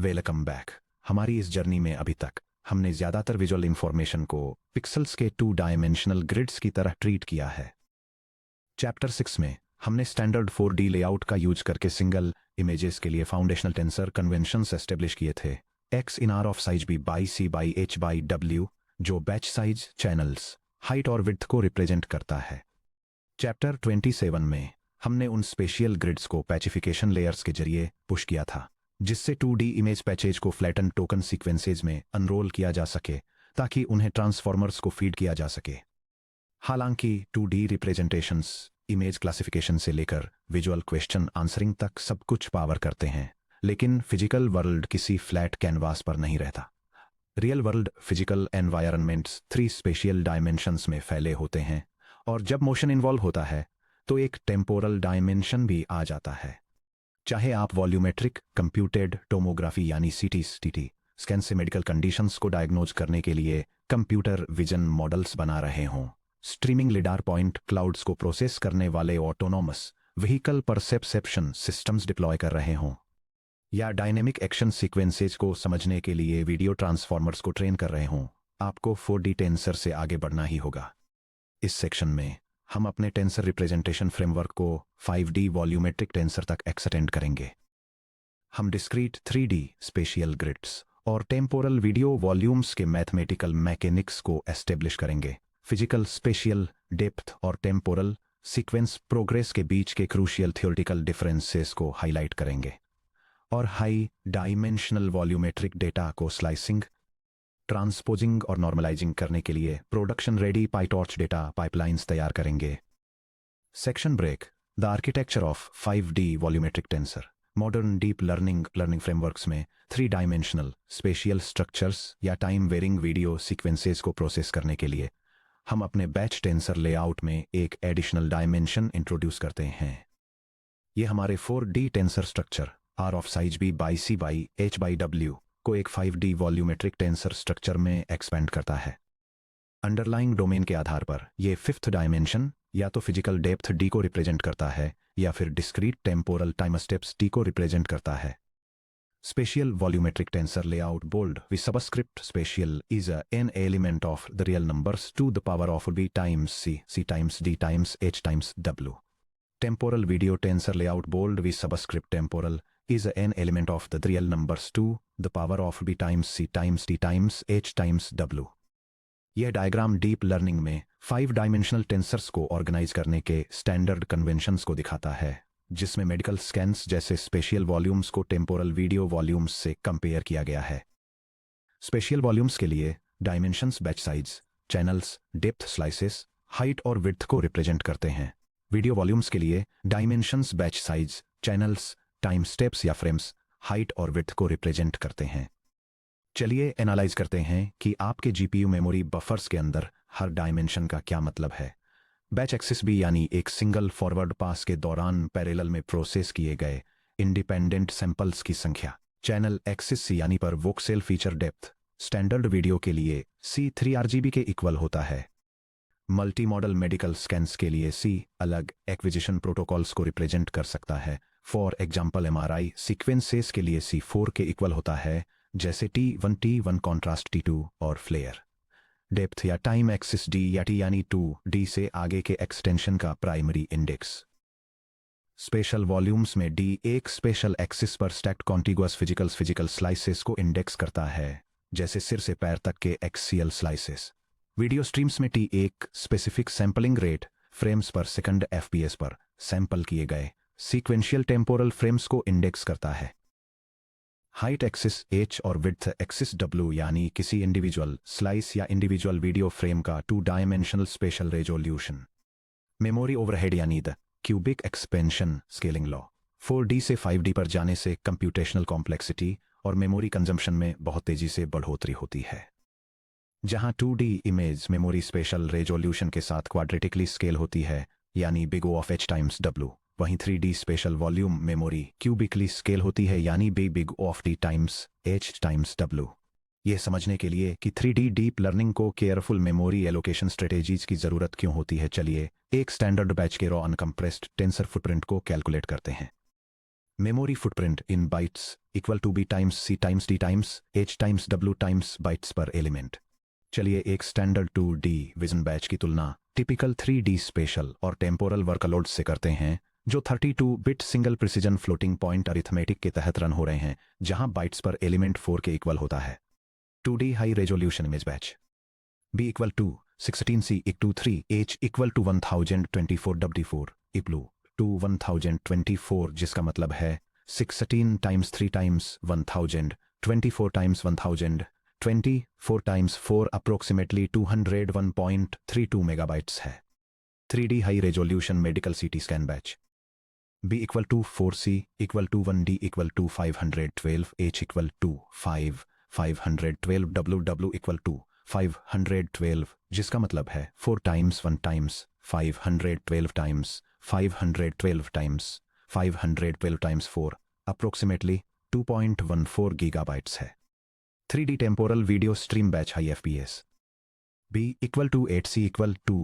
Welcome back. हमारी इस journey में अभी तक हमने ज़्यादातर विजुअल इंफॉर्मेशन को पिक्सल्स के 2 डायमेंशनल ग्रिड्स की तरह ट्रीट किया है। चैप्टर 6 में हमने स्टैंडर्ड 4D लेआउट का यूज करके सिंगल इमेजेस के लिए फाउंडेशनल टेंसर कन्वेंशंस एस्टेब्लिश किए थे। X in R of size B by C by H by W, जो बैच साइज, चैनल्स, हाइट और विड्थ को रिप्रेजेंट करता है। चैप्टर 27 में हमने उन स्पेशियल ग्रिड्स को पैचिफिकेशन लेयर्स के जरिए पुश किया था, जिससे 2D इमेज पैचेज को फ्लैटन टोकन सीक्वेंसेज में अनरोल किया जा सके ताकि उन्हें ट्रांसफॉर्मर्स को फीड किया जा सके। हालांकि 2D रिप्रेजेंटेशंस इमेज क्लासिफिकेशन से लेकर विजुअल क्वेश्चन आंसरिंग तक सब कुछ पावर करते हैं, लेकिन फिजिकल वर्ल्ड किसी फ्लैट कैनवास पर नहीं रहता। Real world physical environments 3 spatial dimensions में फैले होते हैं, और जब मोशन इन्वॉल्व होता है तो एक टेम्पोरल डायमेंशन भी आ जाता है। चाहे आप वॉल्यूमेट्रिक कंप्यूटेड टोमोग्राफी यानी CT स्कैन से मेडिकल कंडीशंस को डायग्नोज करने के लिए कंप्यूटर विजन मॉडल्स बना रहे हों, स्ट्रीमिंग लिडार पॉइंट क्लाउड्स को प्रोसेस करने वाले autonomous vehicle perception systems deploy कर रहे हों, या डायनेमिक एक्शन सीक्वेंसेज को समझने के लिए वीडियो ट्रांसफॉर्मर्स को ट्रेन कर रहे हों, आपको 4D टेंसर से आगे बढ़ना ही होगा। इस सेक्शन में हम अपने टेंसर रिप्रेजेंटेशन फ्रेमवर्क को 5D वॉल्यूमेट्रिक टेंसर तक एक्सटेंड करेंगे। हम डिस्क्रीट 3D स्पेशियल ग्रिड्स और टेम्पोरल वीडियो वॉल्यूम्स के मैथमेटिकल मैकेनिक्स को एस्टेब्लिश करेंगे। फिजिकल स्पेशियल डेप्थ और टेम्पोरल सीक्वेंस प्रोग्रेस के बीच के क्रूशियल थ्योरेटिकल डिफरेंसेस को हाईलाइट करेंगे, और हाई डायमेंशनल वॉल्यूमेट्रिक डेटा को स्लाइसिंग, ट्रांसपोजिंग और नॉर्मलाइजिंग करने के लिए production ready PyTorch data pipelines तैयार करेंगे। Section break, the architecture of 5D volumetric tensor. Modern deep learning frameworks में 3 डायमेंशनल स्पेशियल स्ट्रक्चर्स या टाइम वेरिंग वीडियो सीक्वेंसेस को प्रोसेस करने के लिए हम अपने बैच टेंसर लेआउट में एक एडिशनल डायमेंशन इंट्रोड्यूस करते हैं। ये हमारे 4D tensor structure R of size B by C by H by W को एक 5D वॉल्यूमेट्रिक टेंसर स्ट्रक्चर में एक्सपेंड करता है। अंडरलाइंग डोमेन के आधार पर यह 5th डायमेंशन या तो फिजिकल डेप्थ D को रिप्रेजेंट करता है या फिर discrete temporal time steps T को रिप्रेजेंट करता है। Spatial volumetric tensor layout bold with subscript special is an element of the real numbers to the power of B times C times D times H times W. Temporal video tensor layout bold with subscript temporal is an element of the real numbers to the power of B times C times D times H times W. यह diagram deep learning में 5 dimensional tensors को organise करने के standard conventions को दिखाता है, जिसमें medical scans जैसे स्पेशियल वॉल्यूम्स को टेम्पोरल वीडियो वॉल्यूम्स से कंपेयर किया गया है। स्पेशियल वॉल्यूम्स के लिए dimensions batch size, channels, depth, slices, height और विड्थ को रिप्रेजेंट करते हैं। वीडियो वॉल्यूम्स के लिए dimensions batch size, channels, time steps या फ्रेम्स, हाइट और विड्थ को रिप्रेजेंट करते हैं। चलिए एनालाइज करते हैं कि आपके GPU मेमोरी बफर्स के अंदर हर डायमेंशन का क्या मतलब है। बैच एक्सिस भी यानी एक सिंगल फॉरवर्ड पास के दौरान पैरेलल में प्रोसेस किए गए इंडिपेंडेंट सैंपल्स की संख्या। चैनल एक्सिस C यानी पर voxel feature depth standard video के लिए C 3 RGB के इक्वल होता है। मल्टी मॉडल मेडिकल स्कैन्स के लिए C अलग एक्विजिशन प्रोटोकॉल्स को रिप्रेजेंट कर सकता है। फॉर एग्जाम्पल MRI सीक्वेंसेस के लिए C 4 के इक्वल होता है, जैसे T1 कॉन्ट्रास्ट T2 और फ्लेयर। डेप्थ या टाइम एक्सिस D या T यानी 2D से आगे के एक्सटेंशन का प्राइमरी इंडेक्स। स्पेशल वॉल्यूम्स में D एक स्पेशल एक्सिस पर स्टैक्ड कॉन्टिगुअस फिजिकल स्लाइसेस को इंडेक्स करता है, जैसे सिर से पैर तक के एक्सियल स्लाइसेस। वीडियो स्ट्रीम्स में T एक स्पेसिफिक सैंपलिंग रेट फ्रेम्स पर सेकंड FPS पर सैंपल किए गए सीक्वेंशियल टेम्पोरल फ्रेम्स को इंडेक्स करता है। हाइट एक्सिस H और विड्थ एक्सिस W यानी किसी इंडिविजुअल स्लाइस या इंडिविजुअल वीडियो फ्रेम का 2 dimensional spatial resolution. Memory overhead यानी the cubic expansion scaling law. 4D से 5D पर जाने से कंप्यूटेशनल कॉम्प्लेक्सिटी और मेमोरी कंजम्पशन में बहुत तेजी से बढ़ोतरी होती है। जहां 2D image memory special resolution के साथ क्वाड्रेटिकली स्केल होती है यानी big O of H times W, वहीं 3D spatial volume memory cubically scale होती है यानी big O of D times H times W। यह समझने के लिए कि 3D डीप लर्निंग को केयरफुल मेमोरी एलोकेशन स्ट्रेटेजीज की जरूरत क्यों होती है, चलिए एक स्टैंडर्ड बैच के रॉ अनकम्प्रेस्ड टेंसर फुटप्रिंट को कैलकुलेट करते हैं। Memory footprint in bytes equal to B times C times D times H times W times bytes पर एलिमेंट। चलिए एक स्टैंडर्ड 2D विजन बैच की तुलना टिपिकल 3D स्पेशल और टेम्पोरल वर्कलोड से करते हैं, जो 32 bit single precision floating point arithmetic के तहत रन हो रहे हैं, जहां बाइट्स पर एलिमेंट 4 के इक्वल होता है। 2D high resolution image batch B equal to 16 C equal to 3 H equal to 1024 W4 equal to 1024, जिसका मतलब है 16 times 3 times 1000 24 times 1000 24 times 4 approximately 201.32 megabytes है। 3D high resolution medical CT scan batch B equal to 4C equal to 1D equal to 512 H equal to 512 WW equal to 512, जिसका मतलब है 4 times 1 times 512 times 512 times 512 times 4 approximately 2.14 gigabytes है। 3D temporal video stream batch high FPS B equal to 8C equal to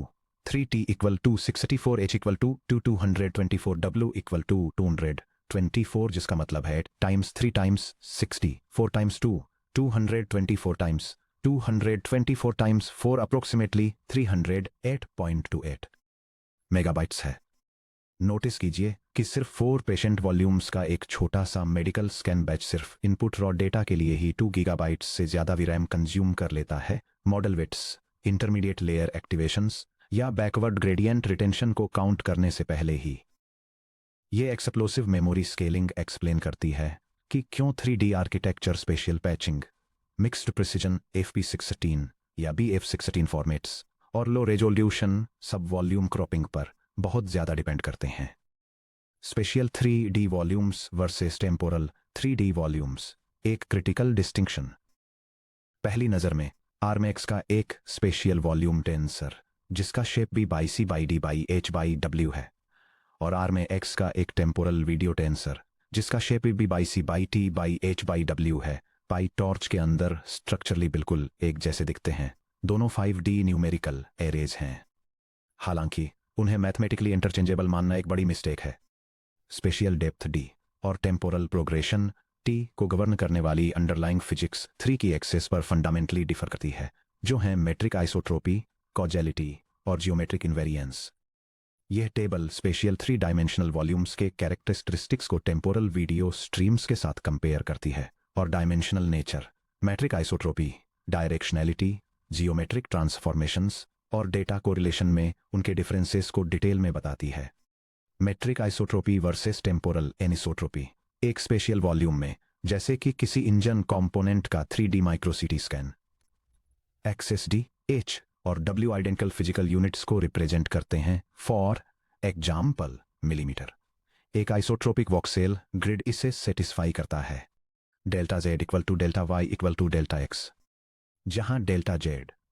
3T equal to 64 H equal to 224 W equal to 224, जिसका मतलब है times 3 times 60 4 times 2 224 times 224 times 4 approximately 308.28 megabytes है। Notice कीजिए कि सिर्फ 4 patient volumes का एक छोटा सा मेडिकल स्कैन बैच सिर्फ इनपुट रॉ डेटा के लिए ही 2 गीगाबाइट्स से ज़्यादा वीरैम कंज्यूम कर लेता है। मॉडल वेट्स, इंटरमीडिएट लेयर एक्टिवेशंस या बैकवर्ड ग्रेडियंट रिटेंशन को काउंट करने से पहले ही। ये एक्सप्लोसिव मेमोरी स्केलिंग एक्सप्लेन करती है कि क्यों 3D architecture spatial patching, mixed precision FP16 या BF16 फॉर्मेट्स और low resolution sub volume cropping पर बहुत ज़्यादा डिपेंड करते हैं। Spatial 3D volumes versus temporal 3D volumes, एक क्रिटिकल डिस्टिंक्शन। पहली नज़र में आर्मैक्स का एक स्पेशल वॉल्यूम टेंसर जिसका shape B by C by D by H by W है, और आर्मैक्स का एक टेम्पोरल वीडियो टेंसर जिसका shape B by C by T by H by W है। पाई टॉर्च के अंदर स्ट्रक्चरली बिल्कुल एक जैसे दिखते हैं। दोनों 5D न्यूमेरिकल एरेज हैं, हालांकि उन्हें मैथमेटिकली इंटरचेंजेबल मानना एक बड़ी मिस्टेक है। स्पेशियल डेप्थ D और टेम्पोरल प्रोग्रेशन T को गवर्न करने वाली अंडरलाइंग फिजिक्स 3 की एक्सेस पर फंडामेंटली डिफर करती है, जो हैं मेट्रिक आइसोट्रोपी, कॉजेलिटी और जियोमेट्रिक इन्वेरिएंस। यह टेबल स्पेशियल 3 डायमेंशनल वॉल्यूम्स के कैरेक्टरिस्टिक्स को टेम्पोरल वीडियो स्ट्रीम्स के साथ कंपेयर करती है और dimensional nature, metric isotropy, directionality, geometric transformations और डेटा कोरिलेशन में उनके डिफरेंसेस को डिटेल में बताती है। Metric isotropy versus temporal anisotropy. एक स्पेशियल वॉल्यूम में, जैसे कि किसी इंजन कंपोनेंट का 3D micro CT scan, axes D, H और W आइडेंटिकल फिजिकल यूनिट्स को रिप्रेजेंट करते हैं। For example millimetre. एक आइसोट्रोपिक वॉक्सेल ग्रिड इसे सेटिस्फाई करता है। Delta Z equal to delta Y equal to delta X, जहां delta Z,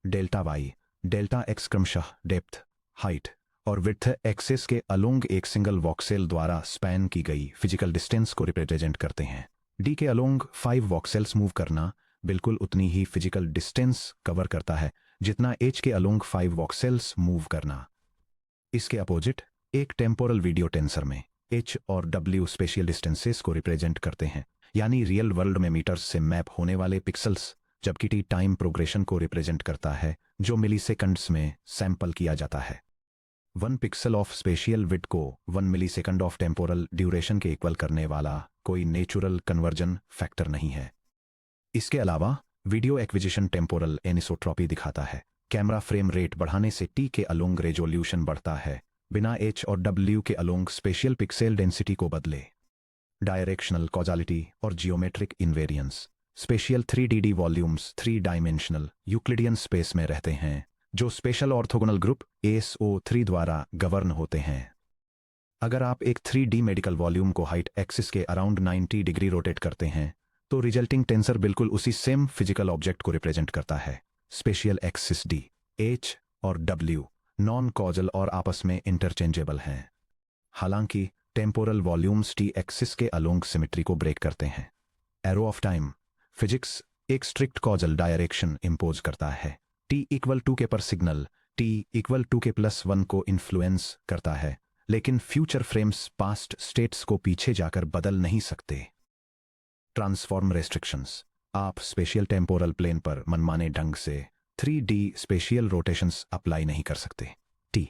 delta Y, delta X क्रमशः डेप्थ, हाइट और विड्थ एक्सिस के अलोंग एक सिंगल वॉक्सेल द्वारा स्पैन की गई फिजिकल डिस्टेंस को रिप्रेजेंट करते हैं। D के अलोंग 5 वॉक्सेल्स मूव करना बिल्कुल उतनी ही फिजिकल डिस्टेंस कवर करता है जितना H के अलोंग 5 वॉक्सेल्स मूव करना। इसके अपोजिट एक टेम्पोरल वीडियो टेंसर में H और W स्पेशियल डिस्टेंसेस को रिप्रेजेंट करते हैं, यानी रियल वर्ल्ड में मीटर्स से मैप होने वाले पिक्सल्स, जबकि T टाइम प्रोग्रेशन को रिप्रेजेंट करता है जो मिलीसेकंड्स में सैंपल किया जाता है। 1 पिक्सल ऑफ स्पेशियल विड्थ को 1 मिलीसेकंड ऑफ टेम्पोरल ड्यूरेशन के इक्वल करने वाला कोई नेचुरल कन्वर्जन फैक्टर नहीं है। इसके अलावा वीडियो एक्विजिशन टेम्पोरल एनिसोट्रॉपी दिखाता है। कैमरा फ्रेम रेट बढ़ाने से T के अलोंग रेजोल्यूशन बढ़ता है, बिना H और W के अलोंग स्पेशियल पिक्सेल डेंसिटी को बदले। डायरेक्शनल कॉजालिटी और geometric invariance. Spatial 3D volumes 3 dimensional Euclidean space में रहते हैं, जो स्पेशल ऑर्थोगोनल ग्रुप ASO3 द्वारा गवर्न होते हैं। अगर आप एक 3D मेडिकल वॉल्यूम को हाइट एक्सिस के अराउंड 90 डिग्री रोटेट करते हैं, तो रिजल्टिंग टेंसर बिल्कुल उसी सेम फिजिकल ऑब्जेक्ट को रिप्रेजेंट करता है। स्पेशियल एक्सिस D, H और W नॉन कॉजल और आपस में इंटरचेंजेबल हैं, हालांकि टेम्पोरल वॉल्यूम्स T एक्सिस के अलोंग सिमेट्री को ब्रेक करते हैं। एरो ऑफ टाइम फिजिक्स एक स्ट्रिक्ट कॉजल डायरेक्शन इंपोज करता है। T इक्वल टू के पर सिग्नल T इक्वल टू के +1 को इन्फ्लुएंस करता है, लेकिन फ्यूचर फ्रेम्स पास्ट स्टेट्स को पीछे जाकर बदल नहीं सकते। Transform restrictions. आप स्पेशियल टेम्पोरल प्लेन पर मनमाने ढंग से 3D स्पेशियल रोटेशंस अप्लाई नहीं कर सकते। टी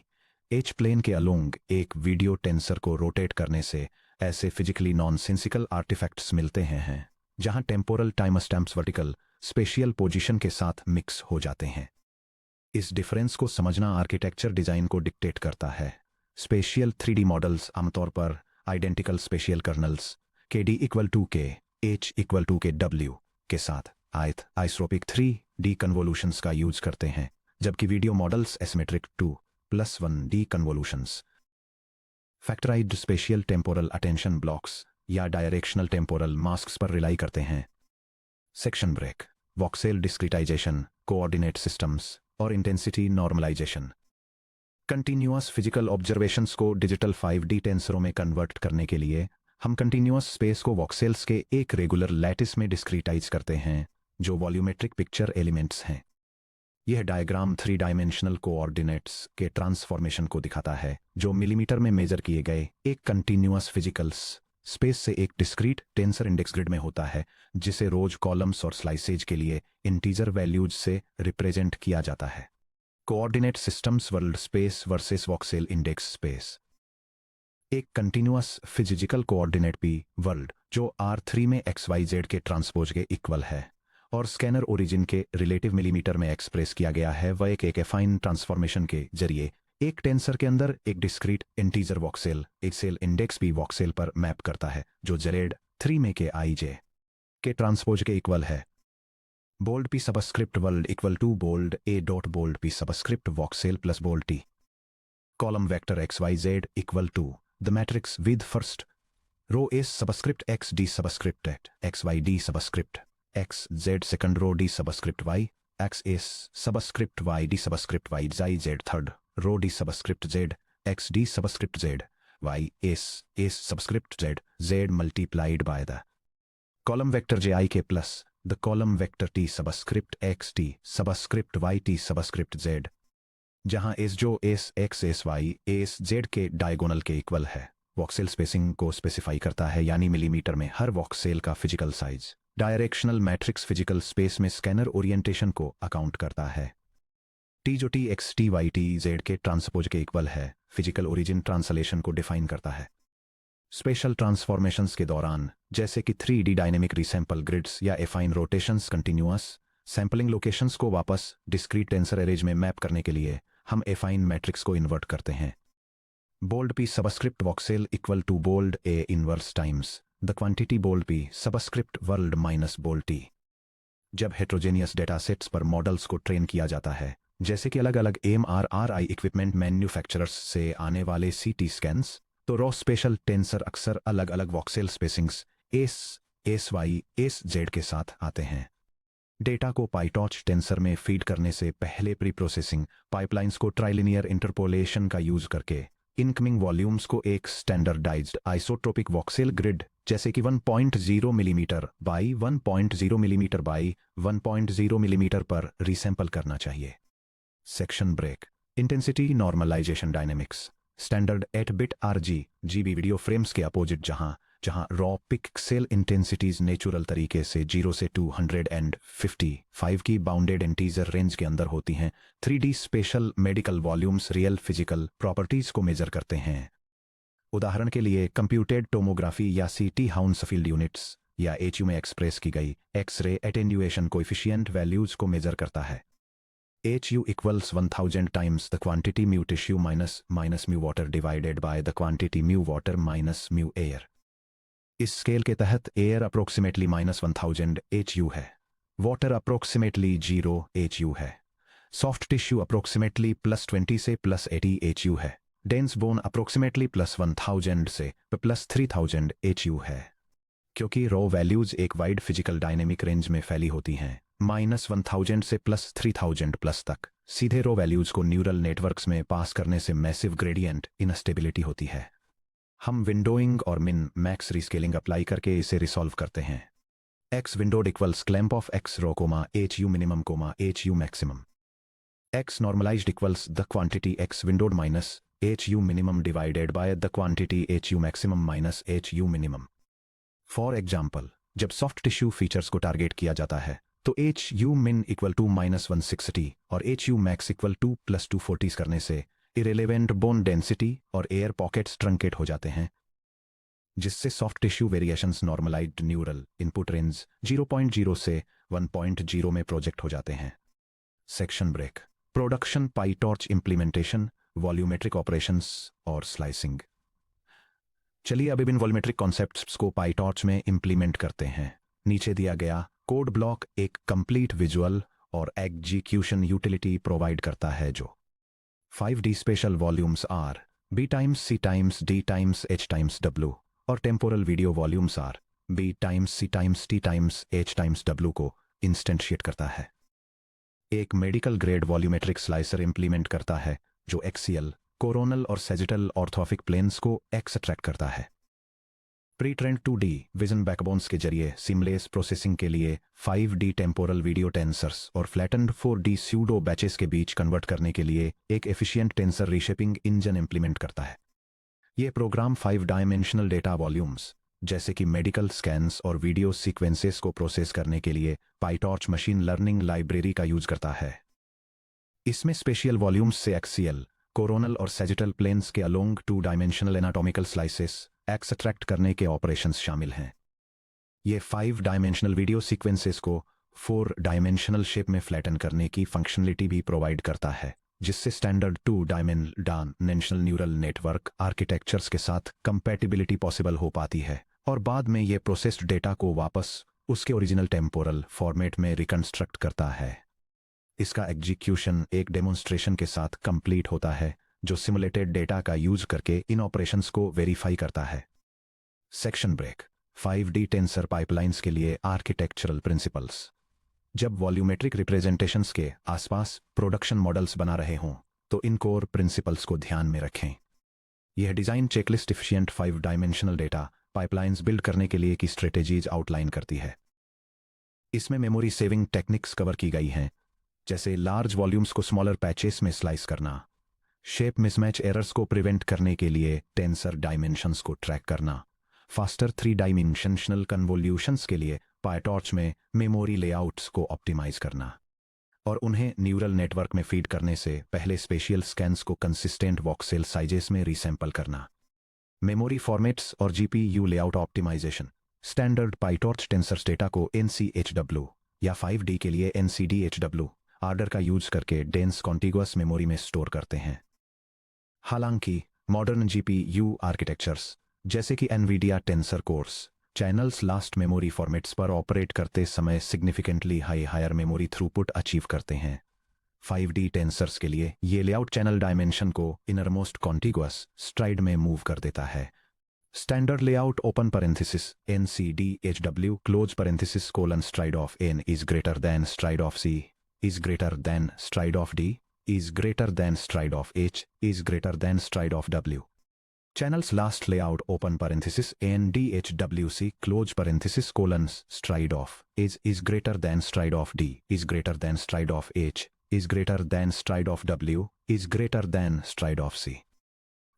एच प्लेन के अलोंग एक वीडियो टेंसर को रोटेट करने से ऐसे फिजिकली नॉनसेंसिकल आर्टिफैक्ट्स मिलते हैं जहां temporal time stamps vertical spatial position के साथ मिक्स हो जाते हैं। इस डिफरेंस को समझना आर्किटेक्चर डिजाइन को डिक्टेट करता है। स्पेशियल 3D मॉडल्स आमतौर पर आइडेंटिकल स्पेशियल कर्नल्स के डी इक्वल टू के एच इक्वल टू के डब्ल्यू के साथ आइसोट्रोपिक 3D कन्वोल्यूशंस का यूज करते हैं, जबकि video models asymmetric 2+1D convolutions factorised spatial temporal attention blocks या डायरेक्शनल टेम्पोरल मास्क्स पर रिलाई करते हैं। Section break. Voxel discretisation, coordinate systems और intensity normalisation. Continuous physical observations को डिजिटल 5D टेंसरों में कन्वर्ट करने के लिए हम कंटिन्यूअस स्पेस को वॉक्सेल्स के एक रेगुलर लैटिस में डिस्क्रिटाइज करते हैं जो वॉल्यूमेट्रिक पिक्चर एलिमेंट्स हैं। यह डायग्राम 3 डायमेंशनल कोऑर्डिनेट्स के ट्रांसफॉर्मेशन को दिखाता है जो मिलीमीटर में मेजर किए गए एक कंटिन्यूअस फिजिकल स्पेस से एक डिस्क्रीट टेंसर इंडेक्स ग्रिड में होता है, जिसे रोज कॉलम्स और स्लाइसेज के लिए इंटीजर वैल्यूज से रिप्रेजेंट किया जाता है। Coordinate systems world space versus voxel index space. एक continuous physical coordinate P world जो R3 में XYZ के ट्रांसपोज के इक्वल है और स्कैनर ओरिजिन के रिलेटिव मिलीमीटर में एक्सप्रेस किया गया है, वह एक एफाइन ट्रांसफॉर्मेशन के जरिए एक टेंसर के अंदर एक डिस्क्रीट इंटीजर वॉक्सेल एक सेल इंडेक्स पी वॉक्सेल पर मैप करता है जो Z3 में के IJ के ट्रांसपोज के इक्वल है। Bold P subscript world equal to bold A dot bold P subscript voxel plus bold T. Column vector XYZ equal to the matrix with first row S subscript X D subscript XY D subscript X Z second row D subscript Y X S subscript Y D subscript Y Z third row D subscript Z X D subscript Z Y S subscript Z multiplied by the column vector JI के plus the column vector T subscript X T subscript Y T subscript Z, जहां S जो S X S Y S Z के diagonal के equal है। Voxel spacing को specify करता है, यानी मिलीमीटर में हर वॉक्सेल का physical size. Directional matrix physical space में स्कैनर ओरिएंटेशन को अकाउंट करता है। T जो T X T Y T Z के ट्रांसपोज के इक्वल है, फिजिकल ओरिजिन ट्रांसलेशन को डिफाइन करता है। स्पेशल ट्रांसफॉर्मेशंस के दौरान, जैसे कि 3D डायनेमिक रीसैंपल ग्रिड्स या affine rotations, continuous sampling locations को वापस डिस्क्रीट टेंसर एरेज में मैप करने के लिए हम एफाइन मैट्रिक्स को इन्वर्ट करते हैं। Bold P subscript voxel equal to bold A inverse times the quantity bold P subscript world minus bold T. जब हेट्रोजेनियस डेटा सेट्स पर मॉडल्स को ट्रेन किया जाता है, जैसे कि अलग अलग MRI इक्विपमेंट मैन्युफैक्चरर्स से आने वाले CT स्कैन्स, तो रॉ स्पेशल टेंसर अक्सर अलग अलग वॉक्सेल स्पेसिंग्स SY SZ के साथ आते हैं। डेटा को पाइटॉर्च टेंसर में फीड करने से पहले प्री प्रोसेसिंग पाइपलाइंस को ट्राइलिनियर इंटरपोलेशन का यूज करके इनकमिंग वॉल्यूम्स को एक स्टैंडर्डाइज्ड आइसोट्रोपिक वॉक्सेल ग्रिड जैसे कि 1.0 millimetre by 1.0 millimetre by 1.0 millimetre पर रीसैंपल करना चाहिए। Section break. Intensity normalisation dynamics. Standard 8-बिट RGB वीडियो फ्रेम्स के अपोजिट, जहां रॉ पिक्सेल इंटेंसिटीज नेचुरल तरीके से 0 से 255 की बाउंडेड इंटीजर रेंज के अंदर होती हैं, 3D special medical volumes real physical properties को मेजर करते हैं। उदाहरण के लिए कंप्यूटेड टोमोग्राफी या CT हाउंसफील्ड यूनिट्स या HU में एक्सप्रेस की गई एक्स-रे एटेन्यूएशन कोएफिशिएंट वैल्यूज को मेजर करता है। HU equals 1000 times the quantity mu tissue minus mu water divided by the quantity mu water minus mu air। इस स्केल के तहत एयर अप्रोक्सीमेटली -1000 HU है, वाटर अप्रोक्सीमेटली 0 HU है, soft tissue approximately +20 से +80 HU है, dense bone approximately +1000 से +3000 HU है। क्योंकि रॉ वैल्यूज एक वाइड फिजिकल डायनेमिक रेंज में फैली होती हैं, -1000 से +3000 तक, सीधे रो वैल्यूज को न्यूरल नेटवर्क्स में पास करने से मैसिव ग्रेडियंट इनस्टेबिलिटी होती है। हम विंडोइंग और मिन मैक्स रीस्केलिंग अप्लाई करके इसे रिसॉल्व करते हैं। X windowed equals clamp of X raw HU minimum HU maximum. X normalised equals the quantity X windowed minus HU minimum divided by the quantity HU maximum minus HU minimum. For example, जब soft tissue features को target किया जाता है तो HU min equal to -160 और HU max equal to +240 करने से irrelevant bone density और एयर पॉकेट्स ट्रंकेट हो जाते हैं, जिससे soft tissue variations normalised neural input range 0.0 से 1.0 में प्रोजेक्ट हो जाते हैं. Section break. Production PyTorch implementation, volumetric operations और स्लाइसिंग. चलिए अब इन वॉल्यूमेट्रिक कॉन्सेप्ट्स को पाईटॉर्च में इम्प्लीमेंट करते हैं. नीचे दिया गया कोड ब्लॉक एक कंप्लीट विजुअल और एग्जीक्यूशन यूटिलिटी प्रोवाइड करता है जो 5D spatial volumes R B times C times D times H times W और temporal video volumes R B times C times T times H times W को instantiate करता है. एक medical grade volumetric slicer implement करता है जो axial, coronal और sagittal ऑर्थोफिक प्लेन्स को एक्सट्रैक्ट करता है. Pre trend 2D vision backbones के जरिए सिमलेस प्रोसेसिंग के लिए 5D टेम्पोरल वीडियो टेंसर्स और फ्लैटेंड 4D स्यूडो बैचेस के बीच कन्वर्ट करने के लिए एक efficient tensor reshaping engine implement करता है. यह प्रोग्राम 5 डायमेंशनल डेटा वॉल्यूम्स जैसे कि मेडिकल स्कैन्स और वीडियो सीक्वेंसेस को प्रोसेस करने के लिए पाईटॉर्च मशीन लर्निंग लाइब्रेरी का यूज करता है. इसमें स्पेशियल वॉल्यूम्स से एक्सियल, कोरोनल और सेजिटल प्लेन्स के along 2 dimensional anatomical slices extract करने के ऑपरेशंस शामिल हैं. ये 5 डायमेंशनल वीडियो सीक्वेंसेस को 4 डायमेंशनल शेप में फ्लैटन करने की फंक्शनलिटी भी प्रोवाइड करता है, जिससे standard 2 dimensional neural network architectures के साथ कंपैटिबिलिटी पॉसिबल हो पाती है और बाद में ये प्रोसेस्ड डेटा को वापस उसके ओरिजिनल टेम्पोरल फॉर्मेट में रिकंस्ट्रक्ट करता है. इसका एग्जीक्यूशन एक डेमोन्स्ट्रेशन के साथ कंप्लीट होता है जो सिमुलेटेड डेटा का यूज करके इन ऑपरेशंस को वेरीफाई करता है. Section break. 5D tensor pipelines के लिए आर्किटेक्चरल प्रिंसिपल्स. जब वॉल्यूमेट्रिक रिप्रेजेंटेशंस के आसपास प्रोडक्शन मॉडल्स बना रहे हों तो इन कोर प्रिंसिपल्स को ध्यान में रखें. यह design checklist efficient 5 dimensional data pipelines build करने के लिए की स्ट्रेटेजीज आउटलाइन करती है. इसमें मेमोरी सेविंग टेक्निक्स कवर की गई हैं, जैसे लार्ज वॉल्यूम्स को स्मॉलर पैचेस में स्लाइस करना, शेप मिसमैच एरर्स को प्रिवेंट करने के लिए टेंसर डायमेंशंस को ट्रैक करना, फास्टर 3 डायमेंशनल कन्वोल्यूशंस के लिए पाईटॉर्च में मेमोरी लेआउट्स को ऑप्टिमाइज करना और उन्हें न्यूरल नेटवर्क में फीड करने से पहले स्पेशियल स्कैन्स को कंसिस्टेंट वॉक्सेल साइजेस में रीसैंपल करना. मेमोरी फॉर्मेट्स और GPU layout optimisation. Standard PyTorch tensors data को NCHW या 5D के लिए NCDHW आर्डर का यूज करके डेंस कॉन्टिगुअस मेमोरी में स्टोर करते हैं. हालांकि मॉडर्न GPU आर्किटेक्चर्स जैसे कि NVIDIA tensor cores channels last memory formats पर ऑपरेट करते समय significantly higher memory throughput achieve करते हैं. 5D टेंसर्स के लिए ये लेआउट चैनल डायमेंशन को इनरमोस्ट कॉन्टिगुअस स्ट्राइड में मूव कर देता है. Standard layout open parenthesis NCDHW close parenthesis colon STRIDE of N is greater than STRIDE of C is greater than stride of D is greater than stride of H is greater than stride of W. Channels last layout open parenthesis NDHWC close parenthesis colons stride of is greater than stride of D is greater than stride of H is greater than stride of W is greater than stride of C.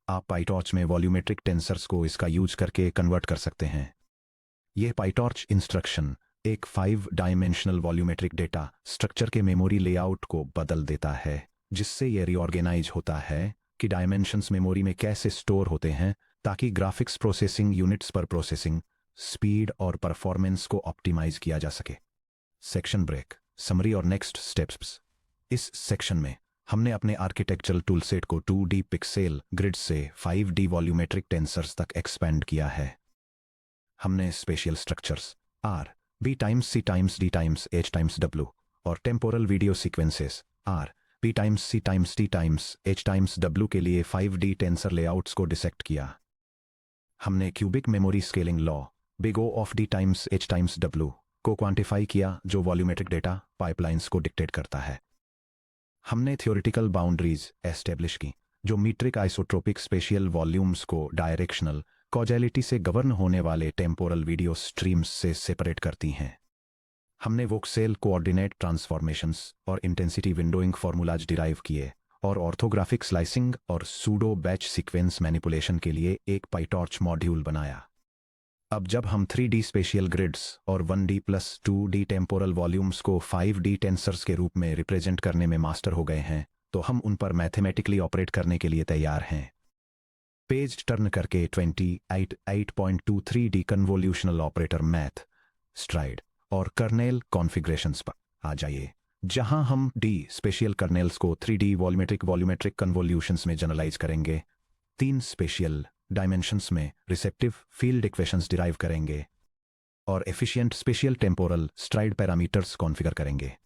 आप PyTorch में volumetric tensors को इसका use करके convert कर सकते हैं. यह PyTorch instruction एक 5 डायमेंशनल वॉल्यूमेट्रिक डेटा स्ट्रक्चर के मेमोरी लेआउट को बदल देता है, जिससे यह रीऑर्गेनाइज होता है कि डायमेंशंस मेमोरी में कैसे स्टोर होते हैं ताकि ग्राफिक्स प्रोसेसिंग यूनिट्स पर प्रोसेसिंग स्पीड और परफॉर्मेंस को ऑप्टिमाइज किया जा सके. Section break. समरी और नेक्स्ट स्टेप्स. इस सेक्शन में हमने अपने आर्किटेक्चरल टूलसेट को 2D पिक्सेल ग्रिड से 5D वॉल्यूमेट्रिक टेंसर्स तक एक्सपेंड किया है. हमने spatial structures R B times C times D times H times W और temporal video sequences R B times C times D times H times W के लिए 5D tensor layouts को dissect किया. हमने cubic memory scaling law big O of D times H times W को quantify किया जो volumetric data pipelines को dictate करता है. हमने थ्योरेटिकल बाउंड्रीज एस्टेब्लिश की जो मीट्रिक आइसोट्रोपिक स्पेशियल वॉल्यूम्स को डायरेक्शनल कॉजैलिटी से गवर्न होने वाले टेम्पोरल वीडियो स्ट्रीम्स से सेपरेट करती हैं. हमने वोक्सेल कोऑर्डिनेट ट्रांसफॉर्मेशंस और इंटेंसिटी विंडोइंग फॉर्मूलाज डिराइव किए और ऑर्थोग्राफिक स्लाइसिंग और सूडो बैच सीक्वेंस मैनिपुलेशन के लिए एक पाइटॉर्च मॉड्यूल बनाया। अब जब हम 3D स्पेशियल ग्रिड्स और 1D plus 2D temporal volumes को 5D टेंसर्स के रूप में रिप्रेजेंट करने में मास्टर हो गए हैं, तो हम उन पर मैथमेटिकली ऑपरेट करने के लिए तैयार हैं। पेज टर्न करके 8.23D convolutional operator math, STRIDE और कर्नेल कॉन्फ़िगरेशंस पर आ जाइए, जहां हम डी स्पेशियल कर्नेल्स को 3D वॉल्यूमेट्रिक कन्वोल्यूशंस में जनरलाइज करेंगे, 3 स्पेशियल डायमेंशंस में रिसेप्टिव फील्ड इक्वेशंस डिराइव करेंगे और efficient spatial temporal stride parameters configure करेंगे।